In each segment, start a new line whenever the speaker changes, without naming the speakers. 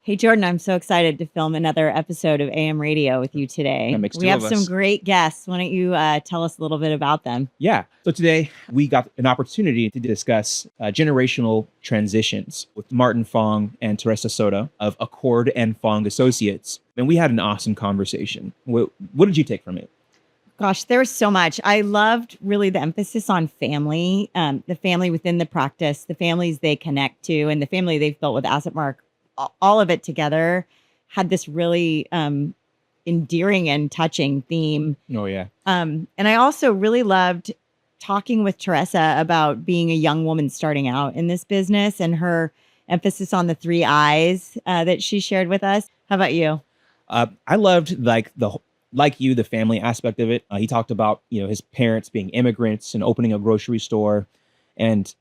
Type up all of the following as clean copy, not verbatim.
Hey, Jordan, I'm so excited to film another episode of AM Radio with you today.
That makes two
We have
of
some
us.
great guests. Why don't you tell us a little bit about them?
Yeah. So today we got an opportunity to discuss generational transitions with Martin Fong and Taressa Soto of Acord and Fong Associates. And we had an awesome conversation. What did you take from it?
Gosh, there was so much. I loved really the emphasis on family, the family within the practice, the families they connect to, and the family they've built with AssetMark. All of it together had this really endearing and touching theme.
Oh, yeah.
And I also really loved talking with Taressa about being a young woman starting out in this business and her emphasis on the 3 I's that she shared with us. How about you?
I loved the family aspect of it. He talked about, his parents being immigrants and opening a grocery store and,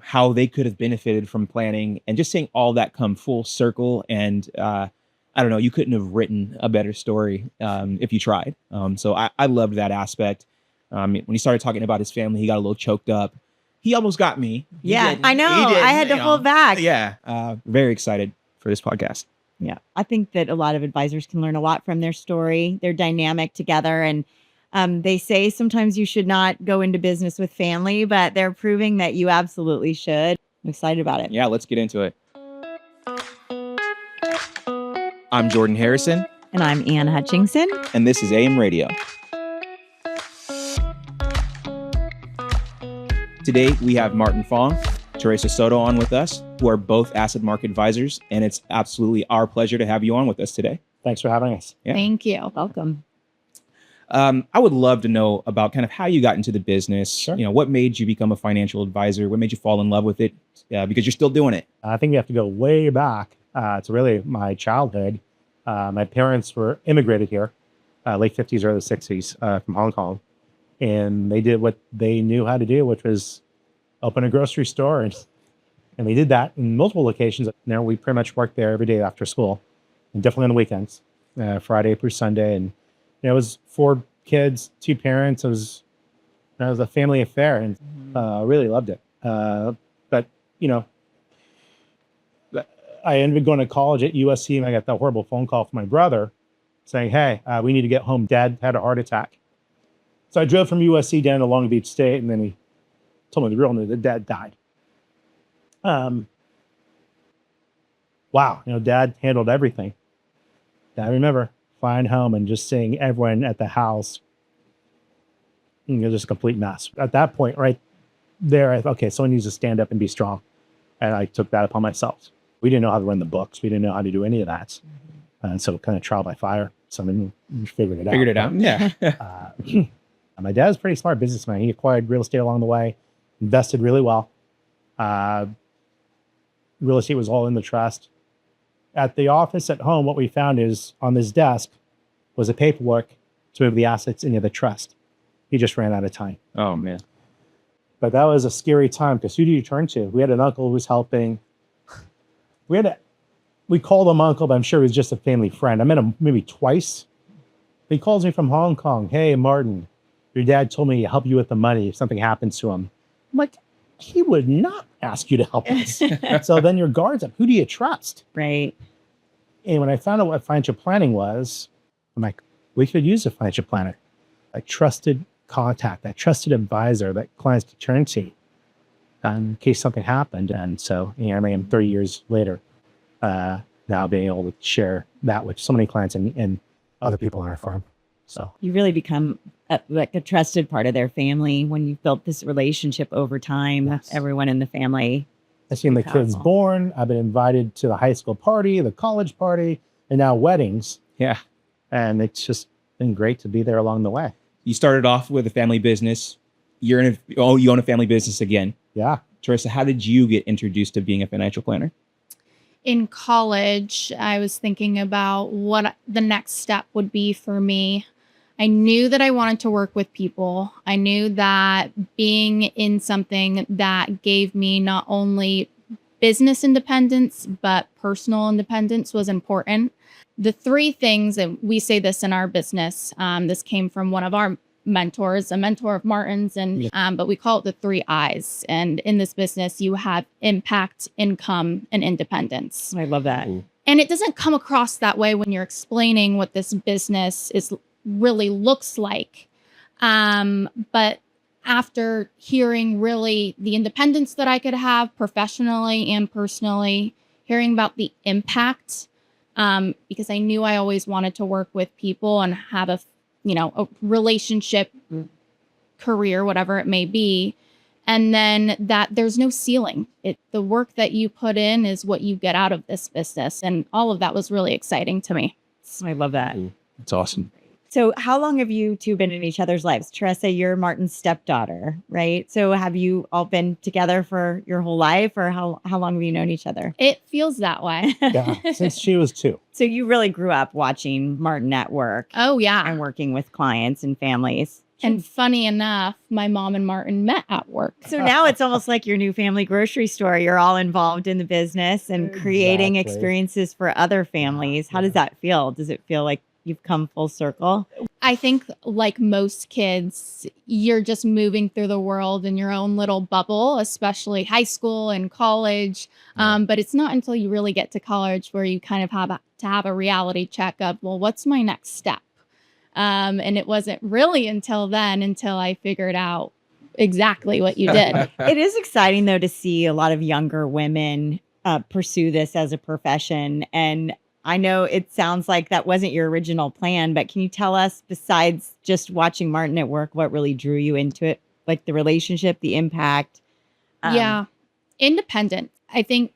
how they could have benefited from planning and just seeing all that come full circle. And I don't know, you couldn't have written a better story if you tried. So I loved that aspect. When he started talking about his family, he got a little choked up. He almost got me.
I know. I had to hold back.
Yeah. Very excited for this podcast.
Yeah. I think that a lot of advisors can learn a lot from their story. They're dynamic together. And they say sometimes you should not go into business with family, but they're proving that you absolutely should. I'm excited about it.
Yeah, let's get into it. I'm Jordan Harrison.
And I'm Ann Huchingson.
And this is AM Radio. Today, we have Martin Fong, Taressa Soto on with us, who are both AssetMark advisors. And it's absolutely our pleasure to have you on with us today.
Thanks for having us.
Yeah. Thank you. Welcome.
I would love to know about kind of how you got into the business.
Sure.
What made you become a financial advisor? What made you fall in love with it? Because you're still doing it.
I think we have to go way back to really my childhood. My parents were immigrated here, late 50s, early 60s from Hong Kong. And they did what they knew how to do, which was open a grocery store. And they did that in multiple locations. We pretty much worked there every day after school, and definitely on the weekends, Friday through Sunday. And it was 4 kids, 2 parents. It was a family affair, and I really loved it. But I ended up going to college at USC, and I got that horrible phone call from my brother saying, "Hey, we need to get home. Dad had a heart attack." So I drove from USC down to Long Beach State, and then he told me the real news that Dad died. Wow, Dad handled everything. I remember flying home and just seeing everyone at the house, just a complete mess. At that point, right there, I thought, okay, someone needs to stand up and be strong. And I took that upon myself. We didn't know how to run the books. We didn't know how to do any of that. And so kind of trial by fire. Someone figured it out.
Yeah.
My dad's a pretty smart businessman. He acquired real estate along the way, invested really well. Real estate was all in the trust. At the office at home, what we found is on this desk was a paperwork to move the assets into the trust. He just ran out of time.
Oh, man.
But that was a scary time because who do you turn to? We had an uncle who was helping. We called him uncle, but I'm sure he was just a family friend. I met him maybe twice. He calls me from Hong Kong. "Hey, Martin, your dad told me to help you with the money if something happens to him." I'm like, he would not ask you to help us. So then your guard's up. Who do you trust?
Right.
And when I found out what financial planning was, I'm like, we could use a financial planner, a trusted contact, that trusted advisor that clients could turn to in case something happened. And so I am 30 years later, now being able to share that with so many clients and other people on our firm. So
you really become like a trusted part of their family when you've built this relationship over time.
Yes.
Everyone in the family.
I've seen the kids born. I've been invited to the high school party, the college party, and now weddings.
Yeah.
And it's just been great to be there along the way.
You started off with a family business. You own a family business again.
Yeah.
Taressa, how did you get introduced to being a financial planner?
In college, I was thinking about what the next step would be for me. I knew that I wanted to work with people. I knew that being in something that gave me not only business independence, but personal independence was important. The 3 things, and we say this in our business, this came from one of our mentors, a mentor of Martin's, and but we call it the 3 I's. And in this business, you have impact, income, and independence.
I love that.
Ooh.
And it doesn't come across that way when you're explaining what this business is really looks like. But after hearing really the independence that I could have professionally and personally, hearing about the impact, because I knew I always wanted to work with people and have a relationship, career, whatever it may be. And then that there's no ceiling. The work that you put in is what you get out of this business. And all of that was really exciting to me.
I love that.
It's awesome.
So how long have you two been in each other's lives? Taressa, you're Martin's stepdaughter, right? So have you all been together for your whole life, or how long have you known each other?
It feels that way.
Yeah, since she was 2.
So you really grew up watching Martin at work
Oh, yeah.
and working with clients and families.
And funny enough, my mom and Martin met at work.
So now it's almost like your new family grocery store. You're all involved in the business and creating
Exactly.
experiences for other families. How does that feel? Does it feel like you've come full circle?
I think like most kids, you're just moving through the world in your own little bubble, especially high school and college. But it's not until you really get to college where you kind of have a reality check of, well, what's my next step? And it wasn't really until I figured out exactly what you did.
It is exciting, though, to see a lot of younger women pursue this as a profession. And I know it sounds like that wasn't your original plan, but can you tell us, besides just watching Martin at work, what really drew you into it? Like the relationship, the impact?
Yeah. Independent. I think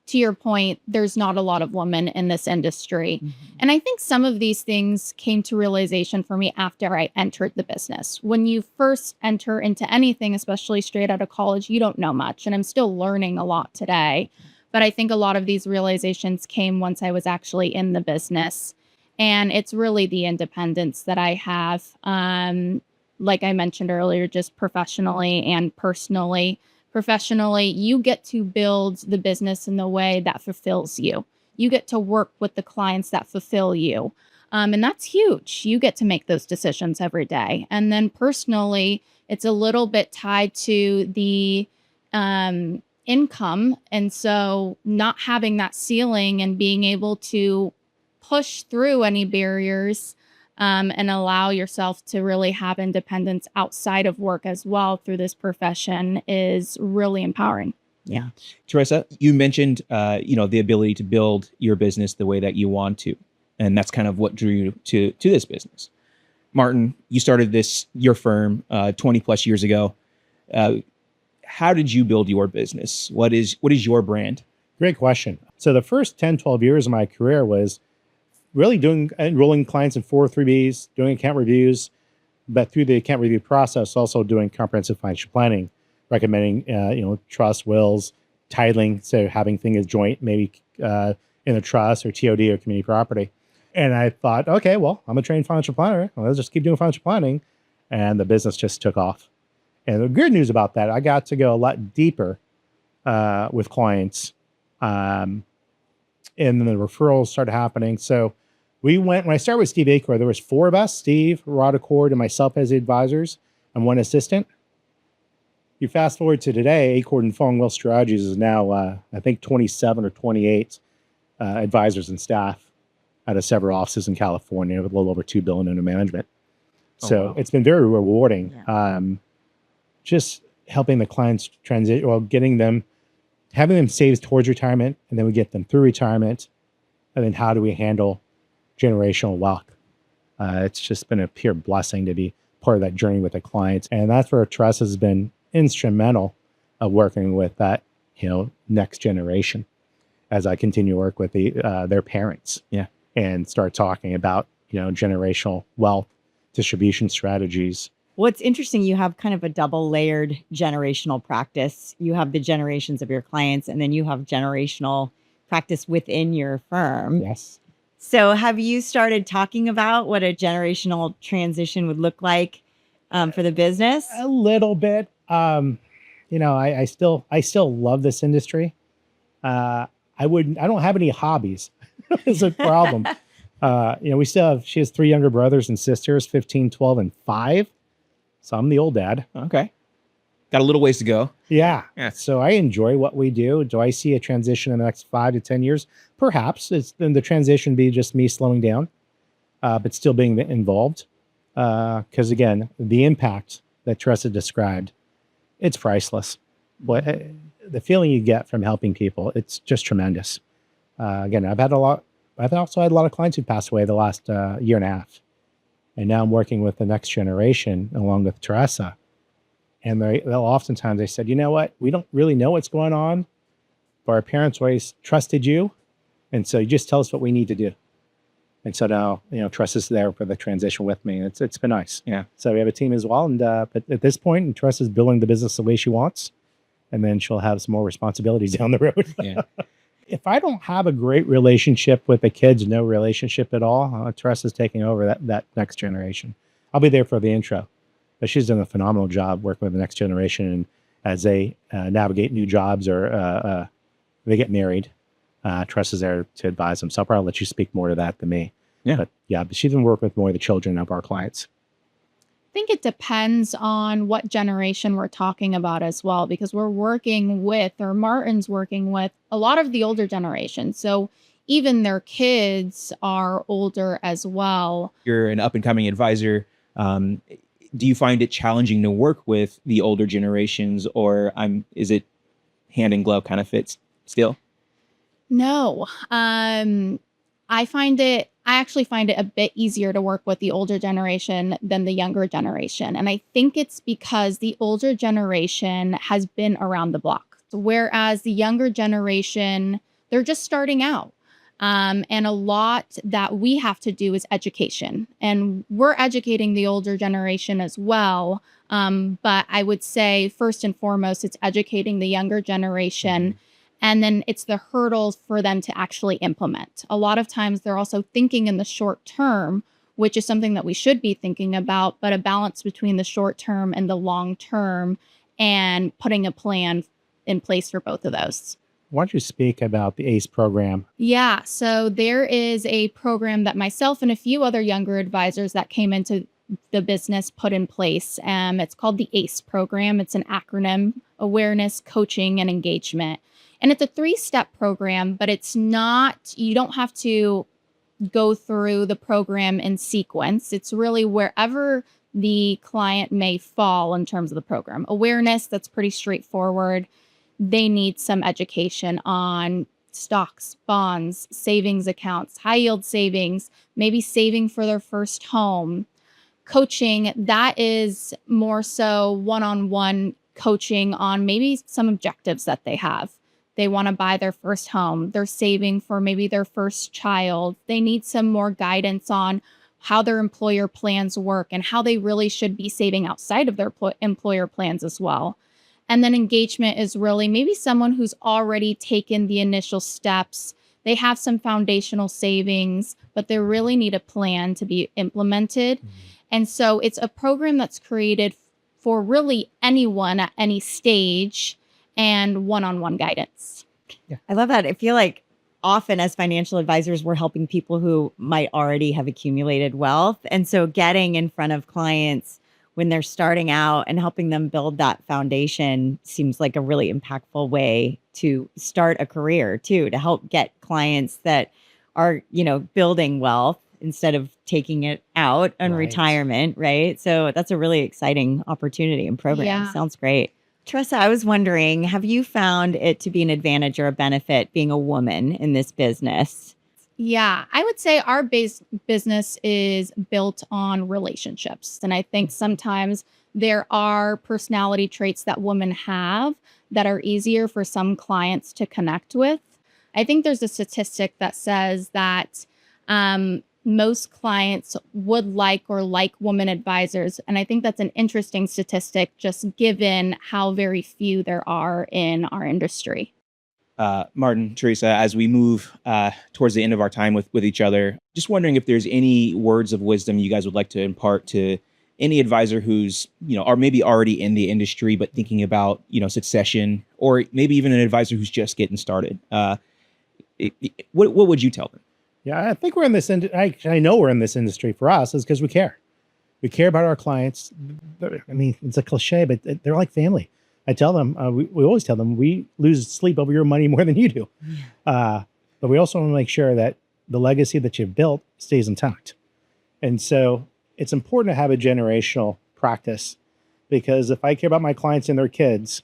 to your point, there's not a lot of women in this industry.
Mm-hmm.
And I think some of these things came to realization for me after I entered the business. When you first enter into anything, especially straight out of college, you don't know much. And I'm still learning a lot today. But I think a lot of these realizations came once I was actually in the business. And it's really the independence that I have, like I mentioned earlier, just professionally and personally. Professionally, you get to build the business in the way that fulfills you. You get to work with the clients that fulfill you. And that's huge. You get to make those decisions every day. And then personally, it's a little bit tied to the income. And so not having that ceiling and being able to push through any barriers and allow yourself to really have independence outside of work as well through this profession is really empowering.
Yeah.
Taressa, you mentioned, the ability to build your business the way that you want to, and that's kind of what drew you to this business. Martin, you started your firm 20 plus years ago. How did you build your business? What is your brand?
Great question. So the first 10, 12 years of my career was really enrolling clients in 403Bs, doing account reviews, but through the account review process, also doing comprehensive financial planning, recommending, trust, wills, titling, so having things joint, maybe in a trust or TOD or community property. And I thought, okay, well, I'm a trained financial planner. Well, let's just keep doing financial planning. And the business just took off. And the good news about that, I got to go a lot deeper with clients. And then the referrals started happening. So when I started with Steve Acord, there was 4 of us, Steve, Rod Acord, and myself as the advisors, and 1 assistant. You fast forward to today, Acord and Fong Strategies is now, I think, 27 or 28 advisors and staff out of several offices in California with a little over $2 billion under management. So
wow.
It's been very rewarding.
Yeah.
Just helping the clients transition, having them save towards retirement, and then we get them through retirement. And then how do we handle generational wealth? It's just been a pure blessing to be part of that journey with the clients. And that's where Taressa has been instrumental of working with that, next generation as I continue to work with their parents.
Yeah.
And start talking about, generational wealth distribution strategies.
What's interesting, you have kind of a double layered generational practice. You have the generations of your clients, and then you have generational practice within your firm.
Yes.
So have you started talking about what a generational transition would look like for the business?
A little bit. I still love this industry. I don't have any hobbies. It's a problem. She has 3 younger brothers and sisters, 15, 12, and 5. So I'm the old dad.
Okay. Got a little ways to go.
Yeah.
Yeah.
So I enjoy what we do. Do I see a transition in the next 5 to 10 years? Perhaps. It's then the transition be just me slowing down, but still being involved. Because again, the impact that Teresa described, it's priceless. What the feeling you get from helping people, it's just tremendous. Again, I've also had a lot of clients who passed away the last year and a half. And now I'm working with the next generation along with Teresa. And they'll oftentimes, they said, you know what? We don't really know what's going on, but our parents always trusted you. And so you just tell us what we need to do. And so now, Teresa's there for the transition with me. And it's been nice.
Yeah.
So we have a team as well. And but at this point, Teresa's building the business the way she wants. And then she'll have some more responsibilities down the road.
Yeah.
If I don't have a great relationship with the kids, no relationship at all, Teresa's taking over that next generation. I'll be there for the intro. But she's done a phenomenal job working with the next generation, and as they navigate new jobs or they get married, Teresa's there to advise them. So I'll probably let you speak more to that than me.
Yeah.
But she's been working with more of the children of our clients.
I think it depends on what generation we're talking about as well, because we're working with, or Martin's working with, a lot of the older generation. So even their kids are older as well.
You're an up and coming advisor. Do you find it challenging to work with the older generations, or is it hand in glove kind of fits still?
No, I actually find it a bit easier to work with the older generation than the younger generation. And I think it's because the older generation has been around the block, whereas the younger generation, they're just starting out. And a lot that we have to do is education. And we're educating the older generation as well. But I would say first and foremost, it's educating the younger generation. And then it's the hurdles for them to actually implement. A lot of times they're also thinking in the short term, which is something that we should be thinking about, but a balance between the short term and the long term and putting a plan in place for both of those.
Why don't you speak about the ACE program?
Yeah, so there is a program that myself and a few other younger advisors that came into the business put in place. It's called the ACE program. It's an acronym: Awareness, Coaching, and Engagement. And it's a 3-step program, but it's not, you don't have to go through the program in sequence. It's really wherever the client may fall in terms of the program. Awareness, that's pretty straightforward. They need some education on stocks, bonds, savings accounts, high yield savings, maybe saving for their first home. Coaching, that is more so one-on-one coaching on maybe some objectives that they have. They want to buy their first home. They're saving for maybe their first child. They need some more guidance on how their employer plans work and how they really should be saving outside of their employer plans as well. And then engagement is really maybe someone who's already taken the initial steps. They have some foundational savings, but they really need a plan to be implemented. And so it's a program that's created for really anyone at any stage and one-on-one guidance.
Yeah. I love that. I feel like often as financial advisors, we're helping people who might already have accumulated wealth. And so getting in front of clients when they're starting out and helping them build that foundation seems like a really impactful way to start a career too, to help get clients that are, building wealth instead of taking it out on retirement, right? So that's a really exciting opportunity and program.
Yeah.
Sounds great. Teresa, I was wondering, have you found it to be an advantage or a benefit being a woman in this business?
Yeah, I would say our business is built on relationships. And I think sometimes there are personality traits that women have that are easier for some clients to connect with. I think there's a statistic that says that most clients would like women advisors. And I think that's an interesting statistic, just given how very few there are in our industry.
Martin, Teresa, as we move towards the end of our time with each other, just wondering if there's any words of wisdom you guys would like to impart to any advisor who's, or maybe already in the industry, but thinking about, succession, or maybe even an advisor who's just getting started. What would you tell them?
Yeah, I think we're in this. I know we're in this industry for us is because we care. We care about our clients. I mean, it's a cliche, but they're like family. I tell them, we always tell them, we lose sleep over your money more than you do. But we also want to make sure that the legacy that you've built stays intact. And so it's important to have a generational practice, because if I care about my clients and their kids,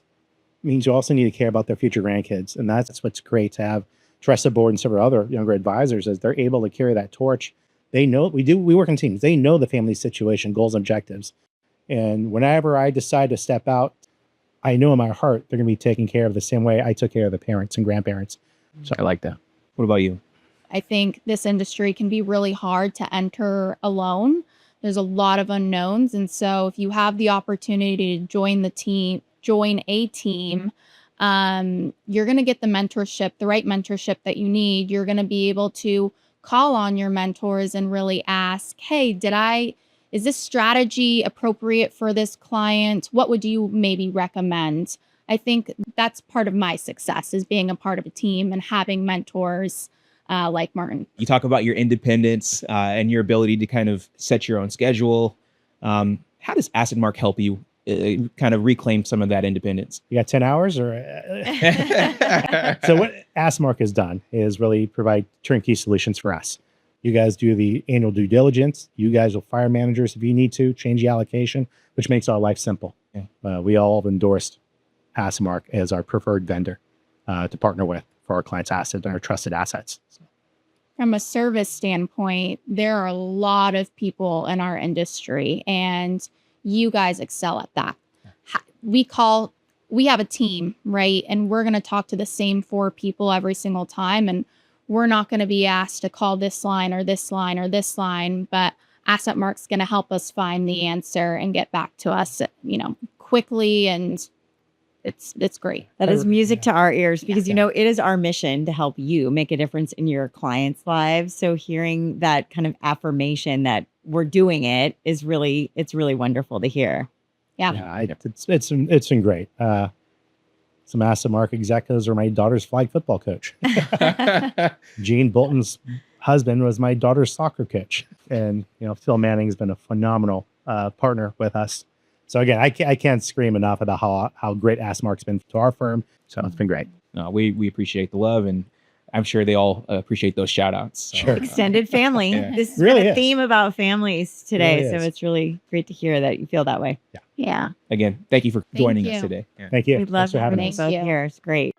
it means you also need to care about their future grandkids. And that's what's great to have Taressa Board and several other younger advisors, is they're able to carry that torch. They know we work in teams. They know the family situation, goals, objectives. And whenever I decide to step out, I know in my heart they're going to be taken care of the same way I took care of the parents and grandparents.
So I like that. What about you?
I think this industry can be really hard to enter alone. There's a lot of unknowns. And so if you have the opportunity to join a team, you're going to get the right mentorship that you need. You're going to be able to call on your mentors and really ask, hey, is this strategy appropriate for this client? What would you maybe recommend? I think that's part of my success, is being a part of a team and having mentors like Martin.
You talk about your independence and your ability to kind of set your own schedule. How does AssetMark help you kind of reclaim some of that independence?
You got 10 hours or? So what AssetMark has done is really provide turnkey solutions for us. You guys do the annual due diligence. You guys will fire managers if you need to, change the allocation, which makes our life simple. Yeah. We all have endorsed AssetMark as our preferred vendor to partner with for our clients' assets and our trusted assets. So.
From a service standpoint, there are a lot of people in our industry, and you guys excel at that. We have a team, right? And we're going to talk to the same 4 people every single time. And we're not going to be asked to call this line or this line or this line, but AssetMark's going to help us find the answer and get back to us, quickly. And it's great.
That is music to our ears, because, it is our mission to help you make a difference in your clients' lives. So hearing that kind of affirmation that we're doing it is really wonderful to hear.
Yeah.
It's been great. Some AssetMark executives are my daughter's flag football coach. Gene Bolton's husband was my daughter's soccer coach. And, Phil Manning's been a phenomenal partner with us. So again, I can't scream enough about how great AssetMark's been to our firm. So it's been great.
We appreciate the love, and I'm sure they all appreciate those shout outs. So.
Sure.
Extended family.
Yeah.
This is
Really
a theme about families today.
Really
so it's really great to hear that you feel that way.
Yeah.
Again, thank you for joining us
you.
today. Yeah.
Thank you.
We love
Thanks for having
having you
us.
both
Thank you.
here. It's great.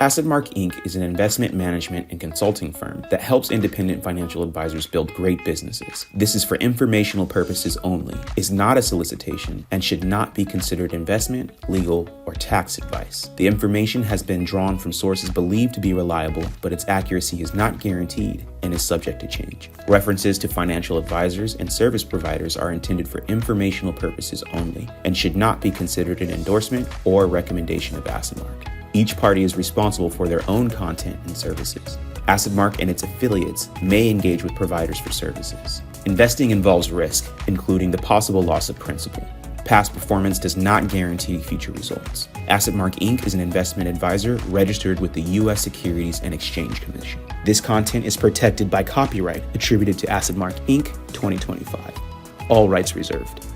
AssetMark Inc. is an investment management and consulting firm that helps independent financial advisors build great businesses. This is for informational purposes only, is not a solicitation, and should not be considered investment, legal, or tax advice. The information has been drawn from sources believed to be reliable, but its accuracy is not guaranteed and is subject to change. References to financial advisors and service providers are intended for informational purposes only and should not be considered an endorsement or recommendation of AssetMark. Each party is responsible for their own content and services. AssetMark and its affiliates may engage with providers for services. Investing involves risk, including the possible loss of principal. Past performance does not guarantee future results. AssetMark Inc. is an investment advisor registered with the U.S. Securities and Exchange Commission. This content is protected by copyright attributed to AssetMark Inc. 2025. All rights reserved.